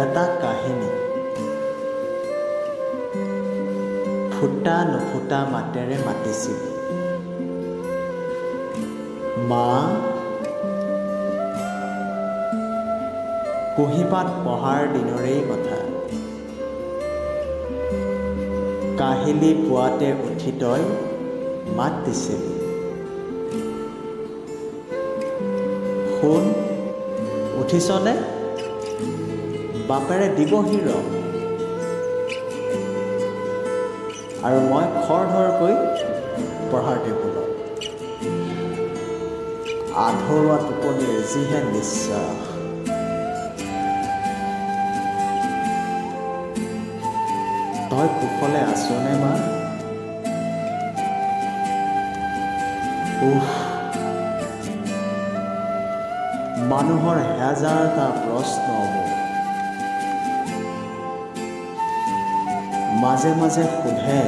এটা কাহিনী ফুটা নুফুটা মাতেৰে মাতিছিল। মা, কুঁহিপাত পঢ়াৰ দিনৰেই কথা। কাহিলী পুৱাতে উঠি তই মাত দিছিলি, শুন উঠিছনে? বাপেৰে দিবহি ৰ। আৰু মই খৰধৰকৈ পঢ়াৰ টেবুলত আধৰুৱা টোপনিৰ যিহে নিশ্বাস। তই কুশলে আছনে মা? উফ, মানুহৰ হাজাৰটা প্ৰশ্ন মোৰ। মাজে মাজে সোধে,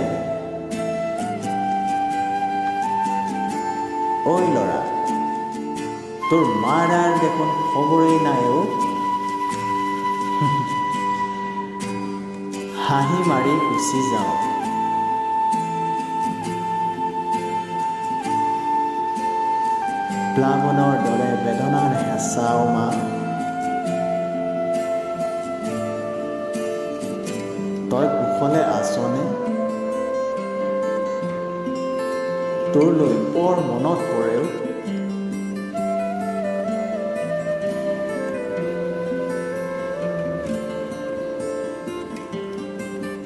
ঐ ল'ৰা, তোৰ মাৰ দেখোন খবৰেই নাই অ'। হাঁহি মাৰি গুচি যাওঁ। প্লাৱনৰ দৰে বেদনাৰ হেঁচাও মা। তই কুশলে আছনে? তোৰলৈ বৰ মনত পৰেও।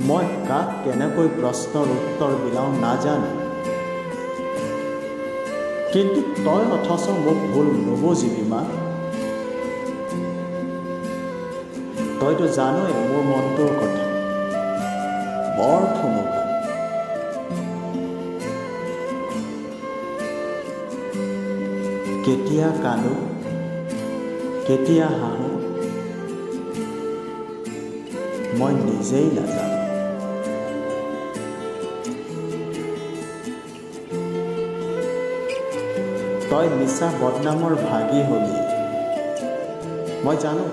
মই কাক কেনেকৈ প্ৰশ্নৰ উত্তৰ বিলাওঁ নাজানো, কিন্তু তই অথচ মোক ভুল নুবুজিবি মা। তইতো জানই মোৰ মনটোৰ কথা, বৰ ঠুনুকা। কেতিয়া কান্দো, কেতিয়া হাঁহো, মই নিজেই নাজানো। তই মিছা বদনামৰ ভাগি হলি, মই জানো।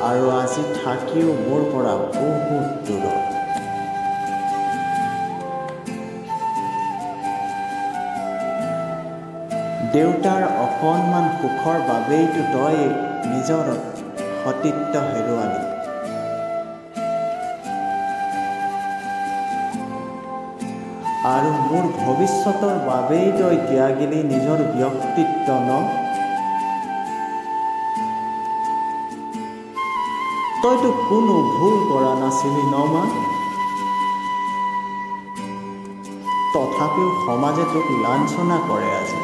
আৰু আজি থাকিও মোৰ পৰা বহুত দূৰত। দেউতাৰ অকণমান সুখৰ বাবেইতো তই নিজৰ সতীত্ব হেৰুৱালি। আৰু মোৰ ভৱিষ্যতৰ বাবেই তই ত্যাগিলি নিজৰ ব্যক্তিত্ব ন? তইতো কোনো ভুল কৰা নাছিলি ন মা? তথাপিও সমাজে তোক লাঞ্ছনা কৰে আজি।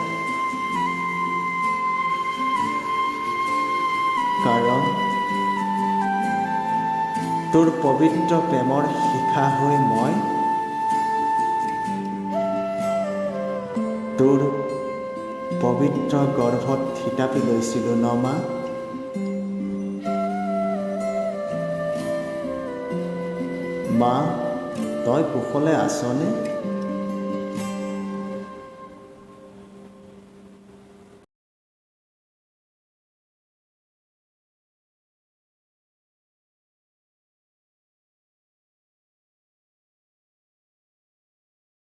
কাৰণ তোৰ পবিত্ৰ প্ৰেমৰ শিখা হৈ মই তোৰ পবিত্ৰ গৰ্ভত থিতাপি লৈছিলোঁ ন মা? মা, তই কুশলে আছনে?